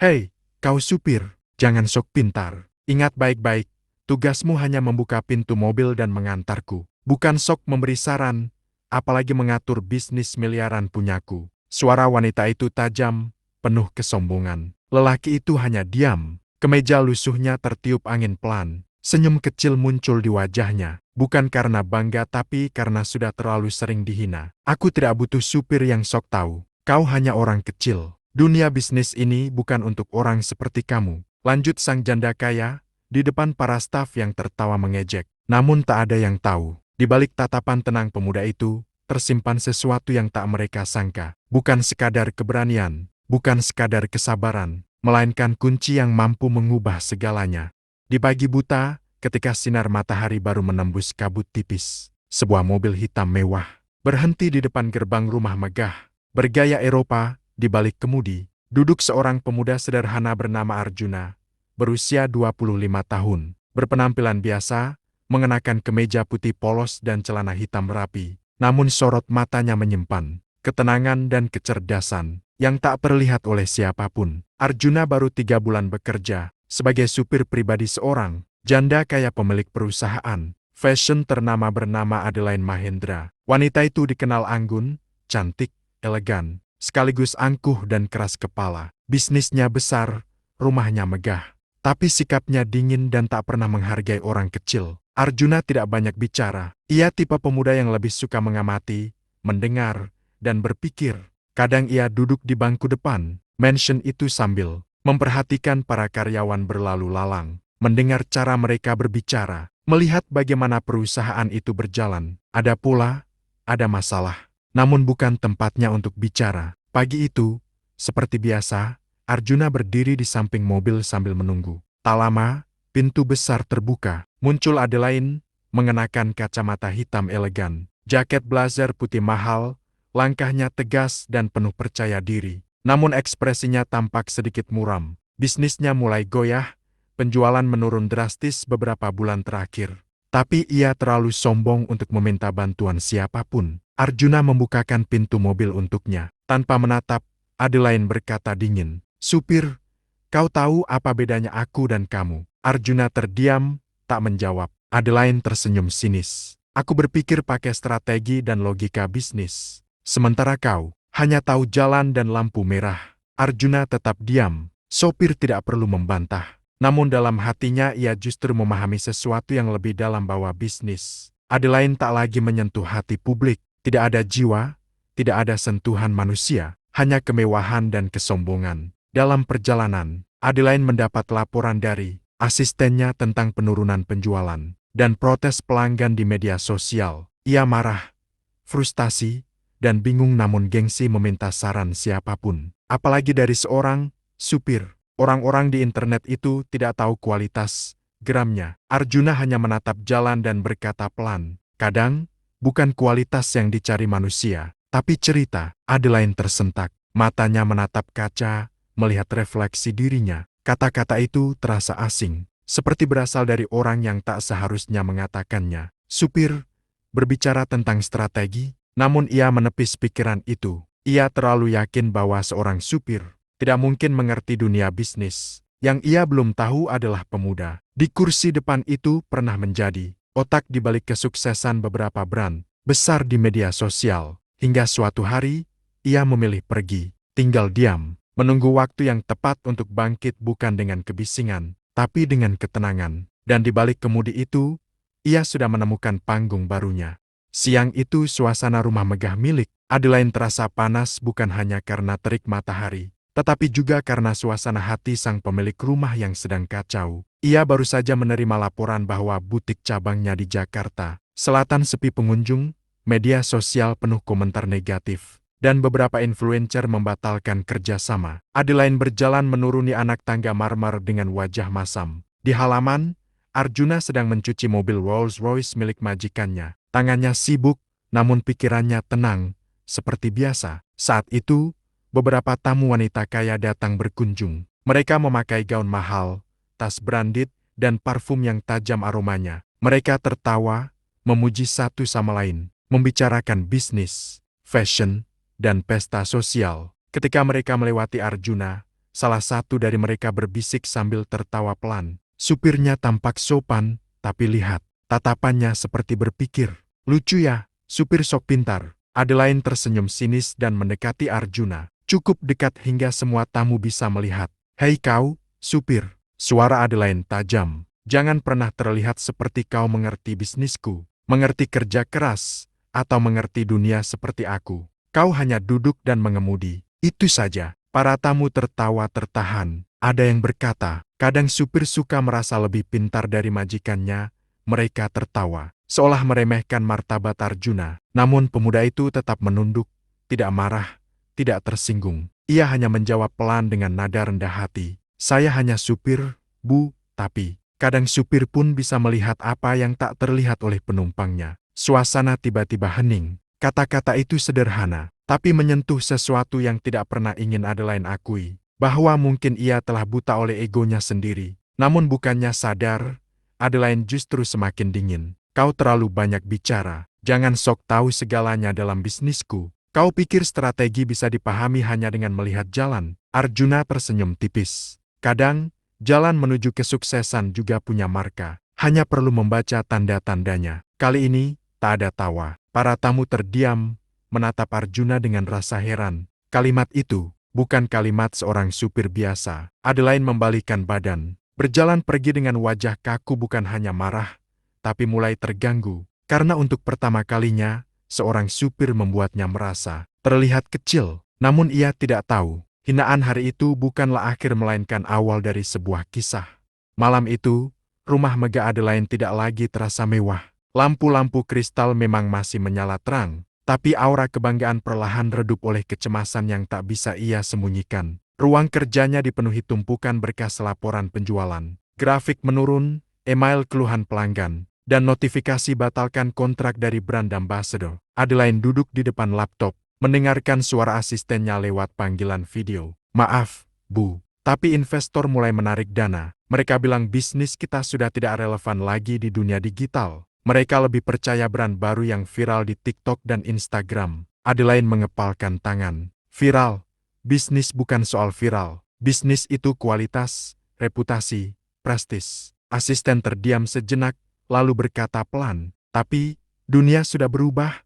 Hei, kau supir, jangan sok pintar. Ingat baik-baik, tugasmu hanya membuka pintu mobil dan mengantarku. Bukan sok memberi saran, apalagi mengatur bisnis miliaran punyaku. Suara wanita itu tajam, penuh kesombongan. Lelaki itu hanya diam. Kemeja lusuhnya tertiup angin pelan. Senyum kecil muncul di wajahnya. Bukan karena bangga tapi karena sudah terlalu sering dihina. Aku tidak butuh supir yang sok tahu. Kau hanya orang kecil. Dunia bisnis ini bukan untuk orang seperti kamu. Lanjut sang janda kaya, di depan para staf yang tertawa mengejek. Namun tak ada yang tahu. Di balik tatapan tenang pemuda itu, tersimpan sesuatu yang tak mereka sangka. Bukan sekadar keberanian, bukan sekadar kesabaran, melainkan kunci yang mampu mengubah segalanya. Di pagi buta, ketika sinar matahari baru menembus kabut tipis, sebuah mobil hitam mewah berhenti di depan gerbang rumah megah. Bergaya Eropa, di balik kemudi, duduk seorang pemuda sederhana bernama Arjuna, berusia 25 tahun, berpenampilan biasa, mengenakan kemeja putih polos dan celana hitam rapi. Namun sorot matanya menyimpan ketenangan dan kecerdasan yang tak terlihat oleh siapapun. Arjuna baru 3 bulan bekerja sebagai supir pribadi seorang janda kaya pemilik perusahaan fashion ternama bernama Adeline Mahendra. Wanita itu dikenal anggun, cantik, elegan, sekaligus angkuh dan keras kepala. Bisnisnya besar, rumahnya megah, tapi sikapnya dingin dan tak pernah menghargai orang kecil. Arjuna tidak banyak bicara. Ia tipe pemuda yang lebih suka mengamati, mendengar, dan berpikir. Kadang ia duduk di bangku depan mansion itu sambil memperhatikan para karyawan berlalu lalang, mendengar cara mereka berbicara, melihat bagaimana perusahaan itu berjalan. Ada masalah, namun bukan tempatnya untuk bicara. Pagi itu, seperti biasa, Arjuna berdiri di samping mobil sambil menunggu. Tak lama, pintu besar terbuka. Muncul Adeline, mengenakan kacamata hitam elegan, jaket blazer putih mahal, langkahnya tegas dan penuh percaya diri. Namun ekspresinya tampak sedikit muram. Bisnisnya mulai goyah, penjualan menurun drastis beberapa bulan terakhir. Tapi ia terlalu sombong untuk meminta bantuan siapapun. Arjuna membukakan pintu mobil untuknya. Tanpa menatap, Adeline berkata dingin, "Supir, kau tahu apa bedanya aku dan kamu?" Arjuna terdiam, tak menjawab. Adeline tersenyum sinis. "Aku berpikir pakai strategi dan logika bisnis. Sementara kau hanya tahu jalan dan lampu merah." Arjuna tetap diam. Sopir tidak perlu membantah. Namun dalam hatinya ia justru memahami sesuatu yang lebih dalam bahwa bisnis Adeline tak lagi menyentuh hati publik. Tidak ada jiwa, tidak ada sentuhan manusia, hanya kemewahan dan kesombongan. Dalam perjalanan, Adeline mendapat laporan dari asistennya tentang penurunan penjualan dan protes pelanggan di media sosial. Ia marah, frustasi, dan bingung namun gengsi meminta saran siapapun. Apalagi dari seorang supir. Orang-orang di internet itu tidak tahu kualitas geramnya. Arjuna hanya menatap jalan dan berkata pelan, "Kadang, bukan kualitas yang dicari manusia, tapi cerita." Adeline tersentak. Matanya menatap kaca, melihat refleksi dirinya. Kata-kata itu terasa asing, seperti berasal dari orang yang tak seharusnya mengatakannya. Supir berbicara tentang strategi, namun ia menepis pikiran itu. Ia terlalu yakin bahwa seorang supir tidak mungkin mengerti dunia bisnis. Yang ia belum tahu adalah pemuda di kursi depan itu pernah menjadi otak di balik kesuksesan beberapa brand besar di media sosial. Hingga suatu hari, ia memilih pergi, tinggal diam, menunggu waktu yang tepat untuk bangkit bukan dengan kebisingan, tapi dengan ketenangan. Dan di balik kemudi itu, ia sudah menemukan panggung barunya. Siang itu suasana rumah megah milik Adeline terasa panas bukan hanya karena terik matahari, tetapi juga karena suasana hati sang pemilik rumah yang sedang kacau. Ia baru saja menerima laporan bahwa butik cabangnya di Jakarta Selatan sepi pengunjung, media sosial penuh komentar negatif, dan beberapa influencer membatalkan kerjasama. Adeline berjalan menuruni anak tangga marmer dengan wajah masam. Di halaman, Arjuna sedang mencuci mobil Rolls-Royce milik majikannya. Tangannya sibuk, namun pikirannya tenang, seperti biasa. Saat itu, beberapa tamu wanita kaya datang berkunjung. Mereka memakai gaun mahal, tas branded, dan parfum yang tajam aromanya. Mereka tertawa, memuji satu sama lain, membicarakan bisnis, fashion, dan pesta sosial. Ketika mereka melewati Arjuna, Salah satu dari mereka berbisik sambil tertawa pelan. Supirnya tampak sopan, tapi lihat, tatapannya seperti berpikir. Lucu ya, supir sok pintar. Adelaine tersenyum sinis dan mendekati Arjuna. Cukup dekat hingga semua tamu bisa melihat. Hei kau, supir. Suara Adelaine tajam. Jangan pernah terlihat seperti kau mengerti bisnisku, mengerti kerja keras, atau mengerti dunia seperti aku. Kau hanya duduk dan mengemudi. Itu saja. Para tamu tertawa tertahan. Ada yang berkata, kadang supir suka merasa lebih pintar dari majikannya. Mereka tertawa, seolah meremehkan martabat Arjuna. Namun pemuda itu tetap menunduk, tidak marah, tidak tersinggung. Ia hanya menjawab pelan dengan nada rendah hati. Saya hanya supir, Bu, tapi kadang supir pun bisa melihat apa yang tak terlihat oleh penumpangnya. Suasana tiba-tiba hening. Kata-kata itu sederhana, tapi menyentuh sesuatu yang tidak pernah ingin Adelaine akui. Bahwa mungkin ia telah buta oleh egonya sendiri. Namun bukannya sadar, Adelaine justru semakin dingin. Kau terlalu banyak bicara. Jangan sok tahu segalanya dalam bisnisku. Kau pikir strategi bisa dipahami hanya dengan melihat jalan? Arjuna tersenyum tipis. Kadang, jalan menuju kesuksesan juga punya marka. Hanya perlu membaca tanda-tandanya. Kali ini, tak ada tawa. Para tamu terdiam, menatap Arjuna dengan rasa heran. Kalimat itu bukan kalimat seorang supir biasa. Adelaine membalikkan badan. Berjalan pergi dengan wajah kaku bukan hanya marah, tapi mulai terganggu. Karena untuk pertama kalinya, seorang supir membuatnya merasa terlihat kecil. Namun ia tidak tahu, hinaan hari itu bukanlah akhir melainkan awal dari sebuah kisah. Malam itu, rumah megah Adelaine tidak lagi terasa mewah. Lampu-lampu kristal memang masih menyala terang, tapi aura kebanggaan perlahan redup oleh kecemasan yang tak bisa ia sembunyikan. Ruang kerjanya dipenuhi tumpukan berkas laporan penjualan. Grafik menurun, email keluhan pelanggan, dan notifikasi batalkan kontrak dari brand ambassador. Adelaine duduk di depan laptop, mendengarkan suara asistennya lewat panggilan video. Maaf, Bu, tapi investor mulai menarik dana. Mereka bilang bisnis kita sudah tidak relevan lagi di dunia digital. Mereka lebih percaya brand baru yang viral di TikTok dan Instagram. Adelaine mengepalkan tangan. Viral. Bisnis bukan soal viral. Bisnis itu kualitas, reputasi, prestis. Asisten terdiam sejenak, lalu berkata pelan, tapi dunia sudah berubah.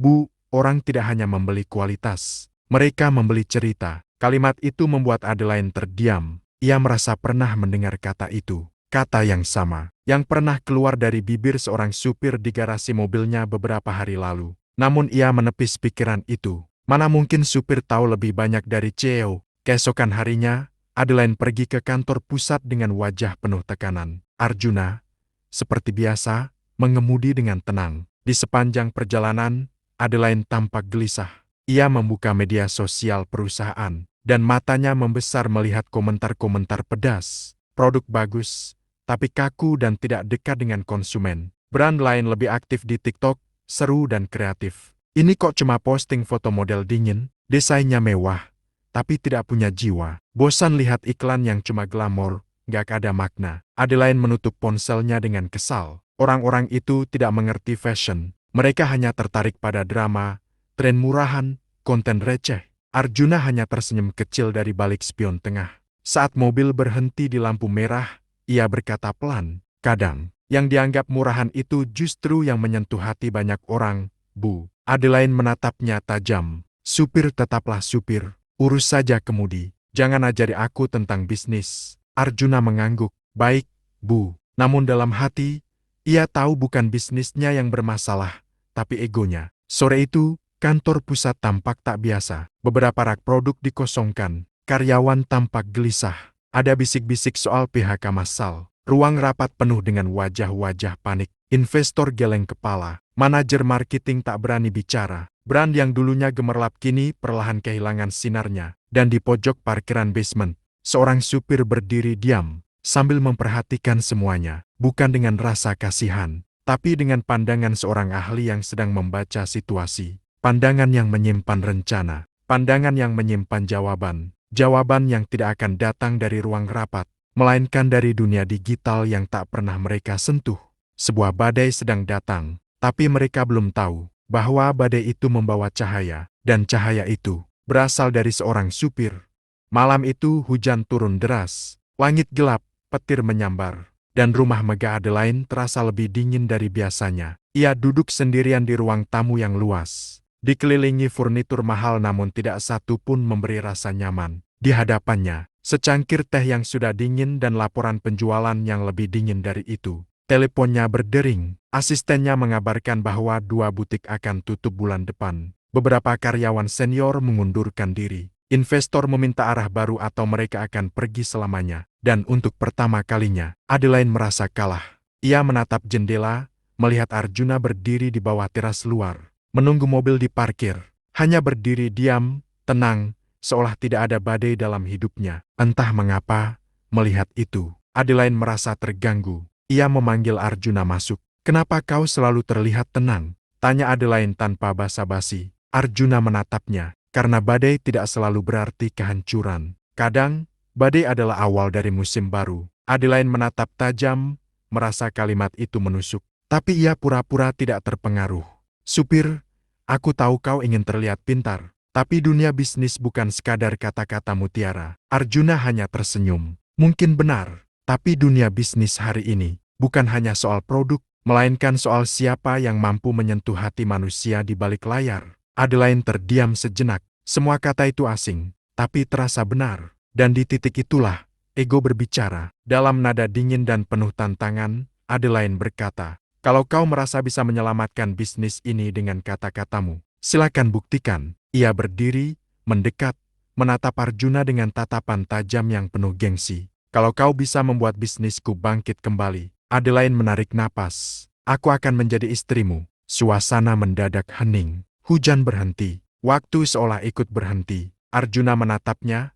Bu, orang tidak hanya membeli kualitas. Mereka membeli cerita. Kalimat itu membuat Adelaine terdiam. Ia merasa pernah mendengar kata itu. Kata yang sama, yang pernah keluar dari bibir seorang supir di garasi mobilnya beberapa hari lalu. Namun ia menepis pikiran itu. Mana mungkin supir tahu lebih banyak dari CEO. Keesokan harinya, Adelaine pergi ke kantor pusat dengan wajah penuh tekanan. Arjuna, seperti biasa, mengemudi dengan tenang. Di sepanjang perjalanan, Adelaine tampak gelisah. Ia membuka media sosial perusahaan, dan matanya membesar melihat komentar-komentar pedas. Produk bagus, tapi kaku dan tidak dekat dengan konsumen. Brand lain lebih aktif di TikTok, seru dan kreatif. Ini kok cuma posting foto model dingin, desainnya mewah, tapi tidak punya jiwa. Bosan lihat iklan yang cuma glamor, gak ada makna. Adelaine menutup ponselnya dengan kesal. Orang-orang itu tidak mengerti fashion. Mereka hanya tertarik pada drama, tren murahan, konten receh. Arjuna hanya tersenyum kecil dari balik spion tengah. Saat mobil berhenti di lampu merah, ia berkata pelan, kadang, yang dianggap murahan itu justru yang menyentuh hati banyak orang, Bu. Adelaine menatapnya tajam. Supir tetaplah supir, urus saja kemudi. Jangan ajari aku tentang bisnis. Arjuna mengangguk. Baik, Bu. Namun dalam hati, ia tahu bukan bisnisnya yang bermasalah, tapi egonya. Sore itu, kantor pusat tampak tak biasa. Beberapa rak produk dikosongkan. Karyawan tampak gelisah. Ada bisik-bisik soal PHK massal. Ruang rapat penuh dengan wajah-wajah panik. Investor geleng kepala. Manajer marketing tak berani bicara. Brand yang dulunya gemerlap kini perlahan kehilangan sinarnya. Dan di pojok parkiran basement, seorang supir berdiri diam, sambil memperhatikan semuanya. Bukan dengan rasa kasihan, tapi dengan pandangan seorang ahli yang sedang membaca situasi. Pandangan yang menyimpan rencana. Pandangan yang menyimpan jawaban. Jawaban yang tidak akan datang dari ruang rapat, melainkan dari dunia digital yang tak pernah mereka sentuh. Sebuah badai sedang datang, tapi mereka belum tahu bahwa badai itu membawa cahaya, dan cahaya itu berasal dari seorang supir. Malam itu hujan turun deras, langit gelap, petir menyambar, dan rumah megah Adelaide terasa lebih dingin dari biasanya. Ia duduk sendirian di ruang tamu yang luas, dikelilingi furnitur mahal namun tidak satu pun memberi rasa nyaman. Di hadapannya, secangkir teh yang sudah dingin dan laporan penjualan yang lebih dingin dari itu. Teleponnya berdering, asistennya mengabarkan bahwa 2 butik akan tutup bulan depan. Beberapa karyawan senior mengundurkan diri. Investor meminta arah baru atau mereka akan pergi selamanya. Dan untuk pertama kalinya, Adelaide merasa kalah. Ia menatap jendela, melihat Arjuna berdiri di bawah teras luar, menunggu mobil diparkir. Hanya berdiri diam, tenang, seolah tidak ada badai dalam hidupnya. Entah mengapa, melihat itu, Adelaide merasa terganggu. Ia memanggil Arjuna masuk. "Kenapa kau selalu terlihat tenang?" tanya Adelaide tanpa basa-basi. Arjuna menatapnya. Karena badai tidak selalu berarti kehancuran. Kadang, badai adalah awal dari musim baru. Adelaide menatap tajam, merasa kalimat itu menusuk. Tapi ia pura-pura tidak terpengaruh. "Supir, aku tahu kau ingin terlihat pintar. Tapi dunia bisnis bukan sekadar kata-kata mutiara." Arjuna hanya tersenyum. Mungkin benar, tapi dunia bisnis hari ini bukan hanya soal produk, melainkan soal siapa yang mampu menyentuh hati manusia di balik layar. Adelaide terdiam sejenak. Semua kata itu asing, tapi terasa benar. Dan di titik itulah, ego berbicara. Dalam nada dingin dan penuh tantangan, Adelaide berkata, "Kalau kau merasa bisa menyelamatkan bisnis ini dengan kata-katamu, silakan buktikan." Ia berdiri, mendekat, menatap Arjuna dengan tatapan tajam yang penuh gengsi. "Kalau kau bisa membuat bisnisku bangkit kembali." Adelaide menarik napas. "Aku akan menjadi istrimu." Suasana mendadak hening. Hujan berhenti. Waktu seolah ikut berhenti. Arjuna menatapnya,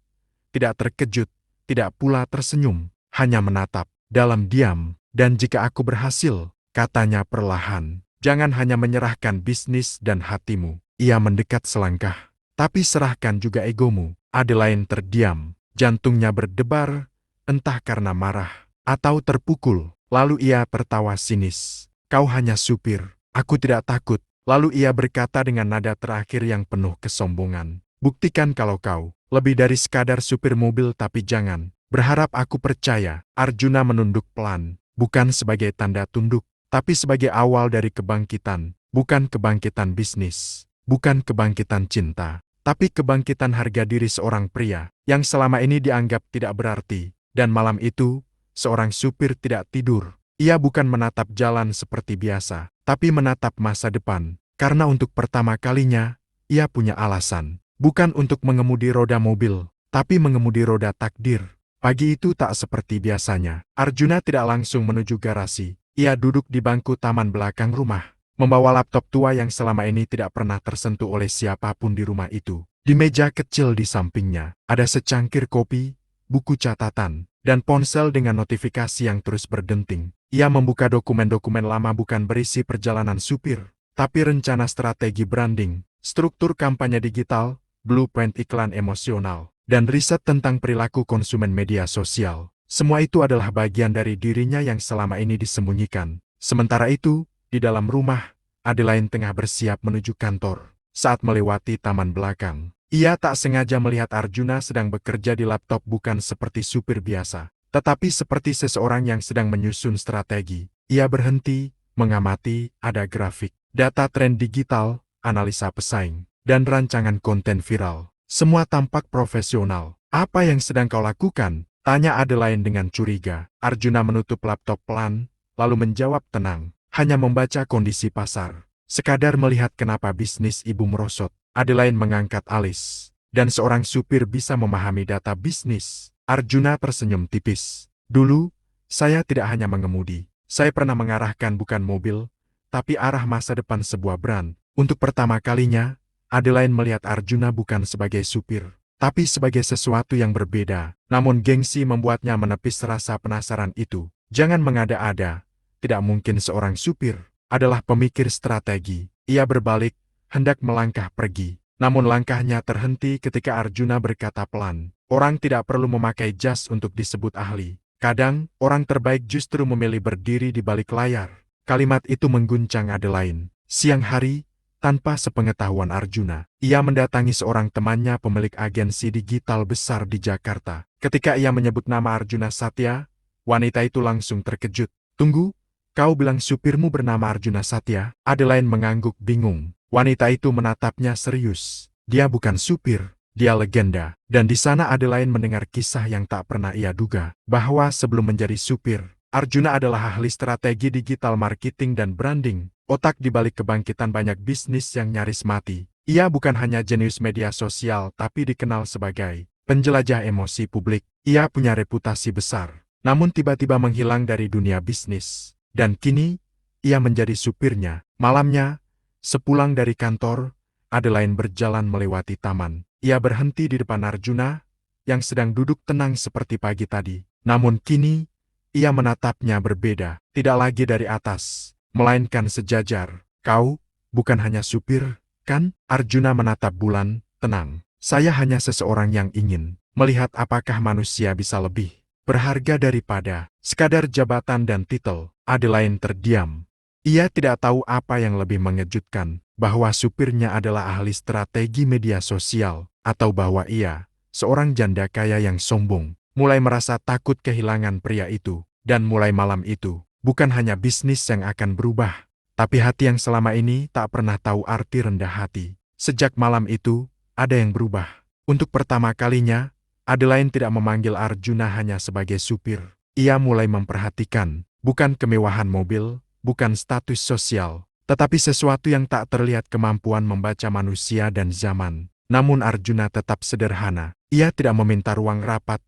tidak terkejut, tidak pula tersenyum, hanya menatap, dalam diam. "Dan jika aku berhasil," katanya perlahan, "jangan hanya menyerahkan bisnis dan hatimu." Ia mendekat selangkah. "Tapi serahkan juga egomu." Adelaide terdiam, jantungnya berdebar, entah karena marah atau terpukul. Lalu ia tertawa sinis. "Kau hanya supir, aku tidak takut." Lalu ia berkata dengan nada terakhir yang penuh kesombongan, "Buktikan kalau kau lebih dari sekadar supir mobil, tapi jangan berharap aku percaya." Arjuna menunduk pelan, bukan sebagai tanda tunduk, tapi sebagai awal dari kebangkitan. Bukan kebangkitan bisnis, bukan kebangkitan cinta, tapi kebangkitan harga diri seorang pria yang selama ini dianggap tidak berarti. Dan malam itu, seorang supir tidak tidur. Ia bukan menatap jalan seperti biasa, tapi menatap masa depan. Karena untuk pertama kalinya, ia punya alasan. Bukan untuk mengemudi roda mobil, tapi mengemudi roda takdir. Pagi itu tak seperti biasanya. Arjuna tidak langsung menuju garasi. Ia duduk di bangku taman belakang rumah, membawa laptop tua yang selama ini tidak pernah tersentuh oleh siapapun di rumah itu. Di meja kecil di sampingnya, ada secangkir kopi, buku catatan, dan ponsel dengan notifikasi yang terus berdenting. Ia membuka dokumen-dokumen lama, bukan berisi perjalanan supir, tapi rencana strategi branding, struktur kampanye digital, blueprint iklan emosional, dan riset tentang perilaku konsumen media sosial. Semua itu adalah bagian dari dirinya yang selama ini disembunyikan. Sementara itu, di dalam rumah, Adelaide tengah bersiap menuju kantor. Saat melewati taman belakang, ia tak sengaja melihat Arjuna sedang bekerja di laptop, bukan seperti supir biasa, tetapi seperti seseorang yang sedang menyusun strategi. Ia berhenti, mengamati, ada grafik, data tren digital, analisa pesaing, dan rancangan konten viral. Semua tampak profesional. "Apa yang sedang kau lakukan?" tanya Adelaide dengan curiga. Arjuna menutup laptop pelan, lalu menjawab tenang, "Hanya membaca kondisi pasar. Sekadar melihat kenapa bisnis ibu merosot." Adelaide mengangkat alis. "Dan seorang supir bisa memahami data bisnis?" Arjuna tersenyum tipis. "Dulu, saya tidak hanya mengemudi. Saya pernah mengarahkan bukan mobil, tapi arah masa depan sebuah brand." Untuk pertama kalinya, Adelaide melihat Arjuna bukan sebagai supir, tapi sebagai sesuatu yang berbeda. Namun gengsi membuatnya menepis rasa penasaran itu. Jangan mengada-ada. Tidak mungkin seorang supir adalah pemikir strategi. Ia berbalik, hendak melangkah pergi. Namun langkahnya terhenti ketika Arjuna berkata pelan, "Orang tidak perlu memakai jas untuk disebut ahli. Kadang, orang terbaik justru memilih berdiri di balik layar." Kalimat itu mengguncang Adelaide. Siang hari, Tanpa sepengetahuan Arjuna, ia mendatangi seorang temannya pemilik agensi digital besar di Jakarta. Ketika ia menyebut nama Arjuna Satya, wanita itu langsung terkejut. "Tunggu, kau bilang supirmu bernama Arjuna Satya?" Adelaine mengangguk bingung. Wanita itu menatapnya serius. Dia bukan supir, dia legenda. Dan di sana Adelaine mendengar kisah yang tak pernah ia duga, bahwa sebelum menjadi supir, Arjuna adalah ahli strategi digital marketing dan branding, otak di balik kebangkitan banyak bisnis yang nyaris mati. Ia bukan hanya jenius media sosial tapi dikenal sebagai penjelajah emosi publik. Ia punya reputasi besar, namun tiba-tiba menghilang dari dunia bisnis. Dan kini, ia menjadi supirnya. Malamnya, sepulang dari kantor, Adelaine berjalan melewati taman. Ia berhenti di depan Arjuna, yang sedang duduk tenang seperti pagi tadi. Namun kini, ia menatapnya berbeda, tidak lagi dari atas, melainkan sejajar. "Kau, bukan hanya supir, kan?" Arjuna menatap bulan, tenang. "Saya hanya seseorang yang ingin melihat apakah manusia bisa lebih berharga daripada sekadar jabatan dan titel." Adelaine terdiam. Ia tidak tahu apa yang lebih mengejutkan, bahwa supirnya adalah ahli strategi media sosial, atau bahwa ia, seorang janda kaya yang sombong, mulai merasa takut kehilangan pria itu. Dan mulai malam itu, bukan hanya bisnis yang akan berubah, tapi hati yang selama ini tak pernah tahu arti rendah hati. Sejak malam itu, ada yang berubah. Untuk pertama kalinya, Adelaine tidak memanggil Arjuna hanya sebagai supir. Ia mulai memperhatikan, bukan kemewahan mobil, bukan status sosial, tetapi sesuatu yang tak terlihat, kemampuan membaca manusia dan zaman. Namun Arjuna tetap sederhana. Ia tidak meminta ruang rapat,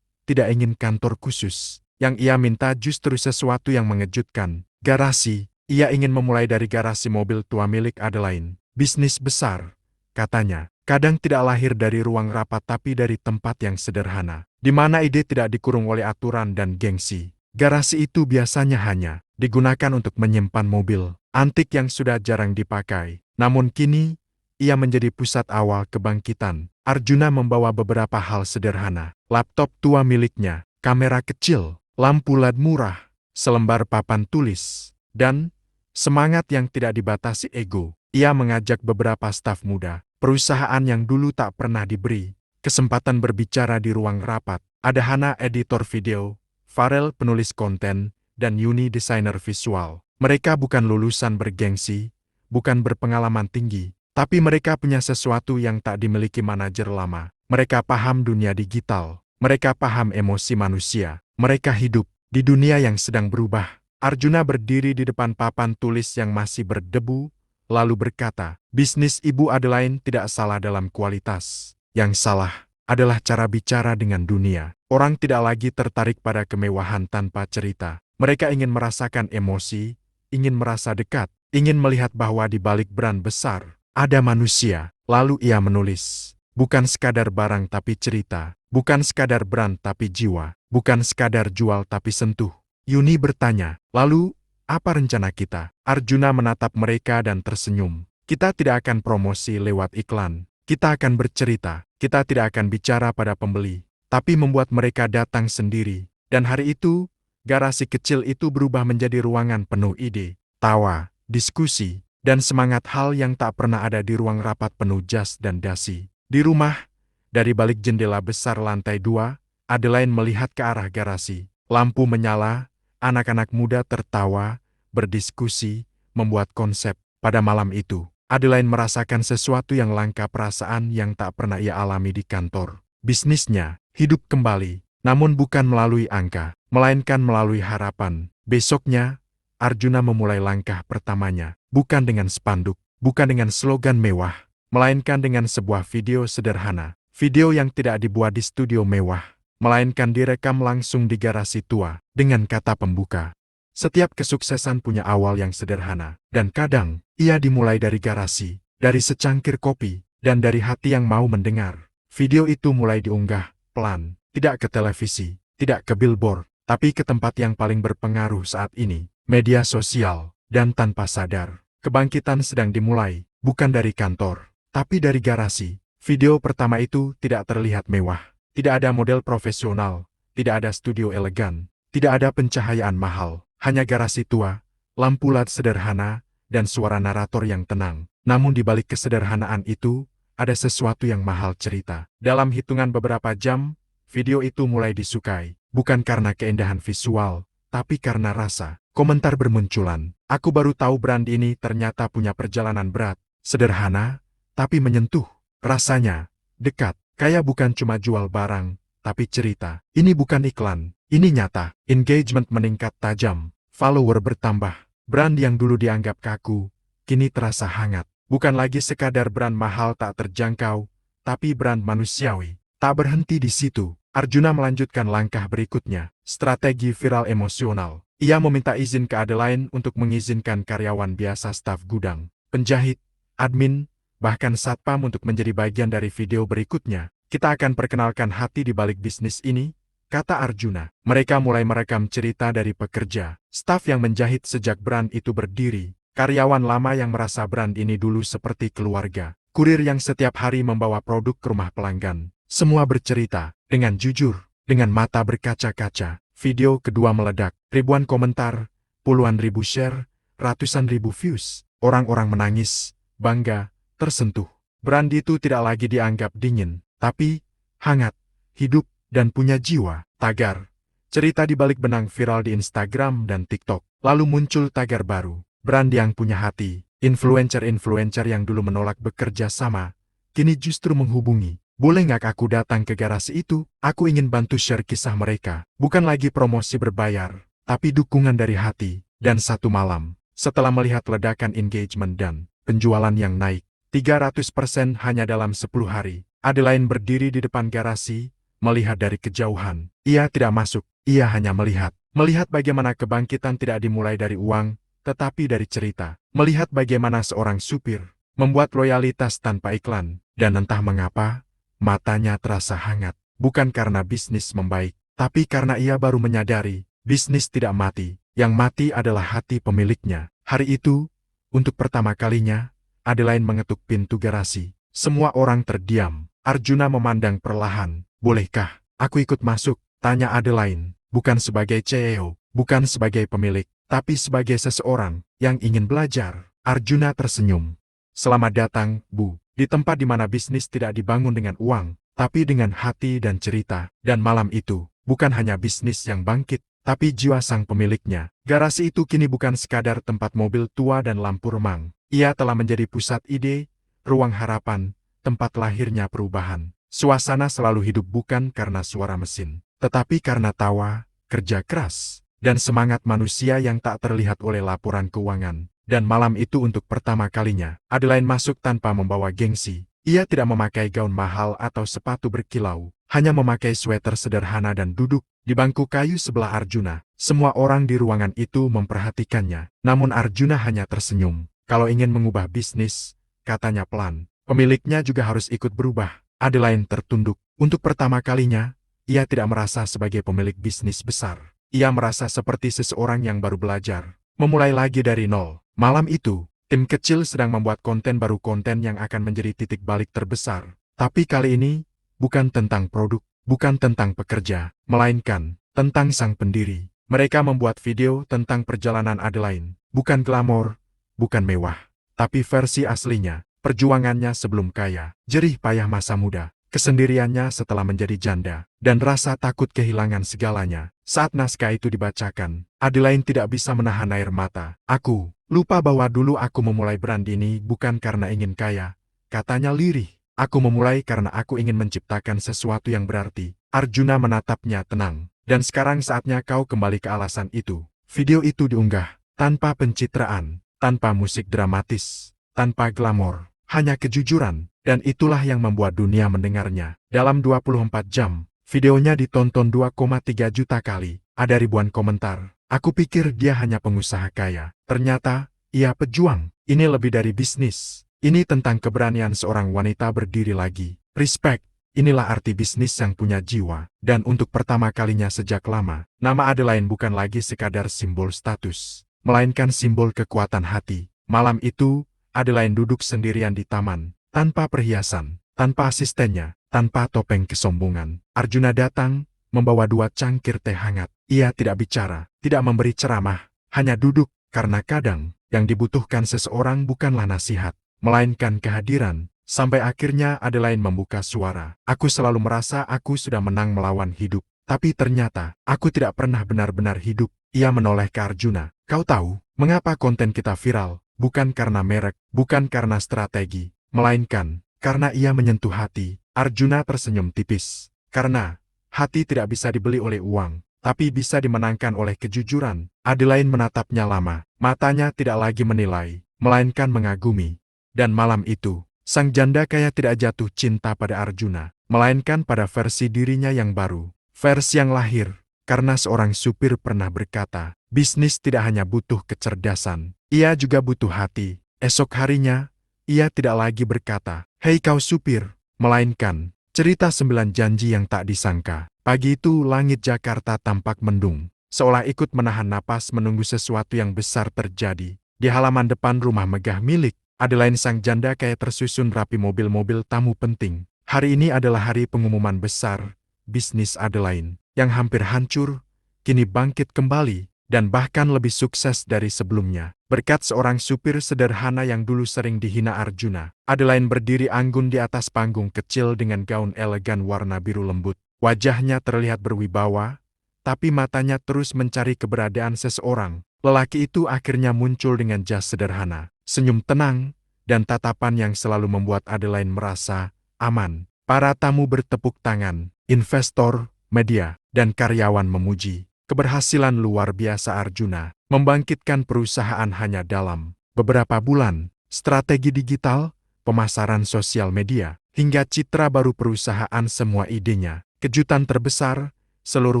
tidak ingin kantor khusus. Yang ia minta justru sesuatu yang mengejutkan. Garasi. Ia ingin memulai dari garasi mobil tua milik Adelaine. Bisnis besar, katanya, kadang tidak lahir dari ruang rapat tapi dari tempat yang sederhana, di mana ide tidak dikurung oleh aturan dan gengsi. Garasi itu biasanya hanya digunakan untuk menyimpan mobil antik yang sudah jarang dipakai. Namun kini, ia menjadi pusat awal kebangkitan. Arjuna membawa beberapa hal sederhana. Laptop tua miliknya, kamera kecil, lampu LED murah, selembar papan tulis, dan semangat yang tidak dibatasi ego. Ia mengajak beberapa staf muda, perusahaan yang dulu tak pernah diberi kesempatan berbicara di ruang rapat. Ada Hana, editor video, Farel, penulis konten, dan Yuni, desainer visual. Mereka bukan lulusan bergengsi, bukan berpengalaman tinggi, tapi mereka punya sesuatu yang tak dimiliki manajer lama. Mereka paham dunia digital, mereka paham emosi manusia. Mereka hidup di dunia yang sedang berubah. Arjuna berdiri di depan papan tulis yang masih berdebu, lalu berkata, "Bisnis Ibu Adelaine tidak salah dalam kualitas. Yang salah adalah cara bicara dengan dunia." Orang tidak lagi tertarik pada kemewahan tanpa cerita. Mereka ingin merasakan emosi, ingin merasa dekat, ingin melihat bahwa di balik brand besar ada manusia. Lalu ia menulis, bukan sekadar barang tapi cerita, bukan sekadar brand tapi jiwa, bukan sekadar jual tapi sentuh. Yuni bertanya, "Lalu, apa rencana kita?" Arjuna menatap mereka dan tersenyum. "Kita tidak akan promosi lewat iklan. Kita akan bercerita. Kita tidak akan bicara pada pembeli, tapi membuat mereka datang sendiri." Dan hari itu, garasi kecil itu berubah menjadi ruangan penuh ide, tawa, diskusi, dan semangat, hal yang tak pernah ada di ruang rapat penuh jas dan dasi. Di rumah, dari balik jendela besar lantai 2, Adelaine melihat ke arah garasi. Lampu menyala, anak-anak muda tertawa, berdiskusi, membuat konsep. Pada malam itu, Adelaine merasakan sesuatu yang langka, perasaan yang tak pernah ia alami di kantor. Bisnisnya hidup kembali, namun bukan melalui angka, melainkan melalui harapan. Besoknya, Arjuna memulai langkah pertamanya, bukan dengan spanduk, bukan dengan slogan mewah, melainkan dengan sebuah video sederhana. Video yang tidak dibuat di studio mewah, melainkan direkam langsung di garasi tua, dengan kata pembuka. Setiap kesuksesan punya awal yang sederhana, dan kadang, ia dimulai dari garasi, dari secangkir kopi, dan dari hati yang mau mendengar. Video itu mulai diunggah, pelan, tidak ke televisi, tidak ke billboard, tapi ke tempat yang paling berpengaruh saat ini, media sosial. Dan tanpa sadar, kebangkitan sedang dimulai, bukan dari kantor, tapi dari garasi. Video pertama itu tidak terlihat mewah. Tidak ada model profesional, tidak ada studio elegan, tidak ada pencahayaan mahal, hanya garasi tua, lampu LED sederhana, dan suara narator yang tenang. Namun di balik kesederhanaan itu, ada sesuatu yang mahal cerita. Dalam hitungan beberapa jam, video itu mulai disukai. Bukan karena keindahan visual, tapi karena rasa. Komentar bermunculan. Aku baru tahu brand ini ternyata punya perjalanan berat. Sederhana, tapi menyentuh. Rasanya dekat. Kayak bukan cuma jual barang, tapi cerita. Ini bukan iklan. Ini nyata. Engagement meningkat tajam. Follower bertambah. Brand yang dulu dianggap kaku, kini terasa hangat. Bukan lagi sekadar brand mahal tak terjangkau, tapi brand manusiawi. Tak berhenti di situ. Arjuna melanjutkan langkah berikutnya. Strategi viral emosional. Ia meminta izin ke Adeline untuk mengizinkan karyawan biasa staf gudang, penjahit, admin, bahkan satpam untuk menjadi bagian dari video berikutnya. Kita akan perkenalkan hati di balik bisnis ini, kata Arjuna. Mereka mulai merekam cerita dari pekerja, staf yang menjahit sejak brand itu berdiri, karyawan lama yang merasa brand ini dulu seperti keluarga, kurir yang setiap hari membawa produk ke rumah pelanggan. Semua bercerita, dengan jujur, dengan mata berkaca-kaca. Video kedua meledak, ribuan komentar, puluhan ribu share, ratusan ribu views. Orang-orang menangis, bangga, tersentuh. Brand itu tidak lagi dianggap dingin, tapi hangat, hidup, dan punya jiwa. Tagar. Cerita di balik benang viral di Instagram dan TikTok. Lalu muncul tagar baru. Brand yang punya hati. Influencer-influencer yang dulu menolak bekerja sama, kini justru menghubungi. Boleh nggak aku datang ke garasi itu? Aku ingin bantu share kisah mereka. Bukan lagi promosi berbayar, tapi dukungan dari hati. Dan satu malam, setelah melihat ledakan engagement dan penjualan yang naik 300% hanya dalam 10 hari, Adeline berdiri di depan garasi, melihat dari kejauhan. Ia tidak masuk, ia hanya melihat. Melihat bagaimana kebangkitan tidak dimulai dari uang, tetapi dari cerita. Melihat bagaimana seorang supir membuat loyalitas tanpa iklan. Dan entah mengapa, matanya terasa hangat. Bukan karena bisnis membaik, tapi karena ia baru menyadari, bisnis tidak mati. Yang mati adalah hati pemiliknya. Hari itu, untuk pertama kalinya, Adeline mengetuk pintu garasi. Semua orang terdiam. Arjuna memandang perlahan. Bolehkah aku ikut masuk? Tanya Adeline. Bukan sebagai CEO, bukan sebagai pemilik, tapi sebagai seseorang yang ingin belajar. Arjuna tersenyum. Selamat datang, Bu, di tempat di mana bisnis tidak dibangun dengan uang, tapi dengan hati dan cerita. Dan malam itu, bukan hanya bisnis yang bangkit, tapi jiwa sang pemiliknya. Garasi itu kini bukan sekadar tempat mobil tua dan lampu remang. Ia telah menjadi pusat ide, ruang harapan, tempat lahirnya perubahan. Suasana selalu hidup bukan karena suara mesin, tetapi karena tawa, kerja keras, dan semangat manusia yang tak terlihat oleh laporan keuangan. Dan malam itu untuk pertama kalinya, Adeline masuk tanpa membawa gengsi. Ia tidak memakai gaun mahal atau sepatu berkilau, hanya memakai sweater sederhana dan duduk di bangku kayu sebelah Arjuna. Semua orang di ruangan itu memperhatikannya, namun Arjuna hanya tersenyum. Kalau ingin mengubah bisnis, katanya pelan, pemiliknya juga harus ikut berubah. Adeline tertunduk. Untuk pertama kalinya, ia tidak merasa sebagai pemilik bisnis besar. Ia merasa seperti seseorang yang baru belajar, memulai lagi dari nol. Malam itu, tim kecil sedang membuat konten baru, konten yang akan menjadi titik balik terbesar. Tapi kali ini, bukan tentang produk, bukan tentang pekerja, melainkan tentang sang pendiri. Mereka membuat video tentang perjalanan Adeline. Bukan glamor, bukan mewah, tapi versi aslinya. Perjuangannya sebelum kaya, jerih payah masa muda, kesendiriannya setelah menjadi janda, dan rasa takut kehilangan segalanya. Saat naskah itu dibacakan, Adeline tidak bisa menahan air mata. Aku lupa bahwa dulu aku memulai brand ini bukan karena ingin kaya, katanya lirih. Aku memulai karena aku ingin menciptakan sesuatu yang berarti. Arjuna menatapnya tenang. Dan sekarang saatnya kau kembali ke alasan itu. Video itu diunggah, tanpa pencitraan, tanpa musik dramatis, tanpa glamor, hanya kejujuran. Dan itulah yang membuat dunia mendengarnya. Dalam 24 jam, videonya ditonton 2,3 juta kali. Ada ribuan komentar. Aku pikir dia hanya pengusaha kaya. Ternyata, ia pejuang. Ini lebih dari bisnis. Ini tentang keberanian seorang wanita berdiri lagi. Respect. Inilah arti bisnis yang punya jiwa. Dan untuk pertama kalinya sejak lama, nama Adeline bukan lagi sekadar simbol status, melainkan simbol kekuatan hati. Malam itu, Adeline duduk sendirian di taman. Tanpa perhiasan, tanpa asistennya, tanpa topeng kesombongan. Arjuna datang, membawa 2 cangkir teh hangat. Ia tidak bicara, tidak memberi ceramah, hanya duduk, karena kadang, yang dibutuhkan seseorang bukanlah nasihat, melainkan kehadiran. Sampai akhirnya Adelaide membuka suara. Aku selalu merasa aku sudah menang melawan hidup. Tapi ternyata, aku tidak pernah benar-benar hidup. Ia menoleh ke Arjuna. Kau tahu, mengapa konten kita viral? Bukan karena merek, bukan karena strategi, melainkan karena ia menyentuh hati. Arjuna tersenyum tipis. Karena hati tidak bisa dibeli oleh uang, tapi bisa dimenangkan oleh kejujuran. Adelaide menatapnya lama. Matanya tidak lagi menilai, melainkan mengagumi. Dan malam itu, sang janda kaya tidak jatuh cinta pada Arjuna, melainkan pada versi dirinya yang baru. Versi yang lahir, karena seorang supir pernah berkata, bisnis tidak hanya butuh kecerdasan, ia juga butuh hati. Esok harinya, ia tidak lagi berkata, "Hei kau supir," melainkan, cerita 9 janji yang tak disangka. Pagi itu langit Jakarta tampak mendung, seolah ikut menahan napas menunggu sesuatu yang besar terjadi. Di halaman depan rumah megah milik Adelaide sang janda kaya tersusun rapi mobil-mobil tamu penting. Hari ini adalah hari pengumuman besar, bisnis Adelaide, yang hampir hancur, kini bangkit kembali, dan bahkan lebih sukses dari sebelumnya. Berkat seorang supir sederhana yang dulu sering dihina Arjuna, Adelaide berdiri anggun di atas panggung kecil dengan gaun elegan warna biru lembut. Wajahnya terlihat berwibawa, tapi matanya terus mencari keberadaan seseorang. Lelaki itu akhirnya muncul dengan jas sederhana, senyum tenang, dan tatapan yang selalu membuat Adelaide merasa aman. Para tamu bertepuk tangan, investor, media, dan karyawan memuji. Keberhasilan luar biasa Arjuna, membangkitkan perusahaan hanya dalam beberapa bulan. Strategi digital, pemasaran sosial media, hingga citra baru perusahaan, semua idenya. Kejutan terbesar, seluruh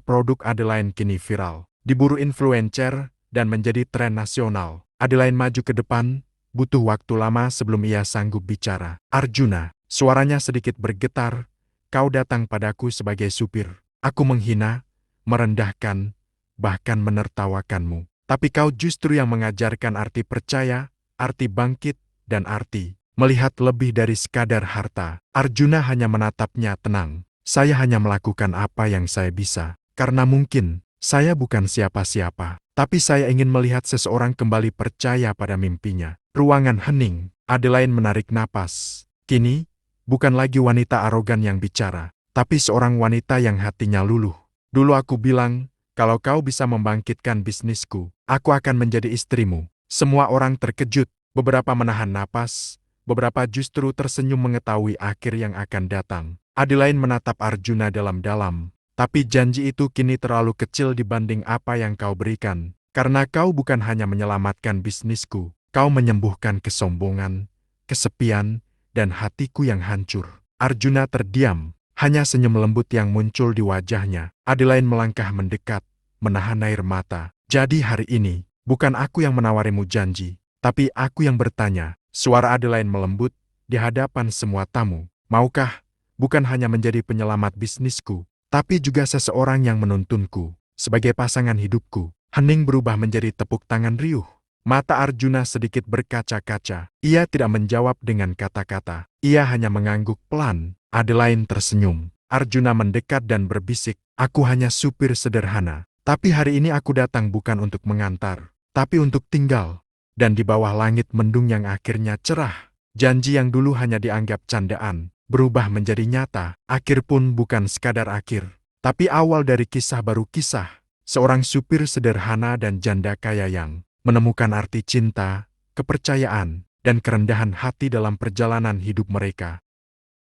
produk Adelaide kini viral, diburu influencer, dan menjadi tren nasional. Adelaide maju ke depan, butuh waktu lama sebelum ia sanggup bicara. Arjuna, suaranya sedikit bergetar, kau datang padaku sebagai supir. Aku menghina, merendahkan, bahkan menertawakanmu. Tapi kau justru yang mengajarkan arti percaya, arti bangkit, dan arti melihat lebih dari sekadar harta. Arjuna hanya menatapnya tenang. Saya hanya melakukan apa yang saya bisa. Karena mungkin, saya bukan siapa-siapa. Tapi saya ingin melihat seseorang kembali percaya pada mimpinya. Ruangan hening, Adelaide menarik napas. Kini, bukan lagi wanita arogan yang bicara, tapi seorang wanita yang hatinya luluh. Dulu aku bilang, kalau kau bisa membangkitkan bisnisku, aku akan menjadi istrimu. Semua orang terkejut, beberapa menahan napas, beberapa justru tersenyum mengetahui akhir yang akan datang. Adelaide menatap Arjuna dalam-dalam. Tapi janji itu kini terlalu kecil dibanding apa yang kau berikan. Karena kau bukan hanya menyelamatkan bisnisku, kau menyembuhkan kesombongan, kesepian, dan hatiku yang hancur. Arjuna terdiam, hanya senyum lembut yang muncul di wajahnya. Adelaide melangkah mendekat, menahan air mata. Jadi hari ini, bukan aku yang menawarimu janji, tapi aku yang bertanya. Suara Adelaide melembut di hadapan semua tamu. Maukah, bukan hanya menjadi penyelamat bisnisku, tapi juga seseorang yang menuntunku sebagai pasangan hidupku. Hening berubah menjadi tepuk tangan riuh. Mata Arjuna sedikit berkaca-kaca. Ia tidak menjawab dengan kata-kata. Ia hanya mengangguk pelan. Adelaide tersenyum. Arjuna mendekat dan berbisik, aku hanya supir sederhana. Tapi hari ini aku datang bukan untuk mengantar, tapi untuk tinggal. Dan di bawah langit mendung yang akhirnya cerah. Janji yang dulu hanya dianggap candaan, berubah menjadi nyata. Akhir pun bukan sekadar akhir, tapi awal dari kisah baru, kisah seorang supir sederhana dan janda kaya yang menemukan arti cinta, kepercayaan, dan kerendahan hati dalam perjalanan hidup mereka.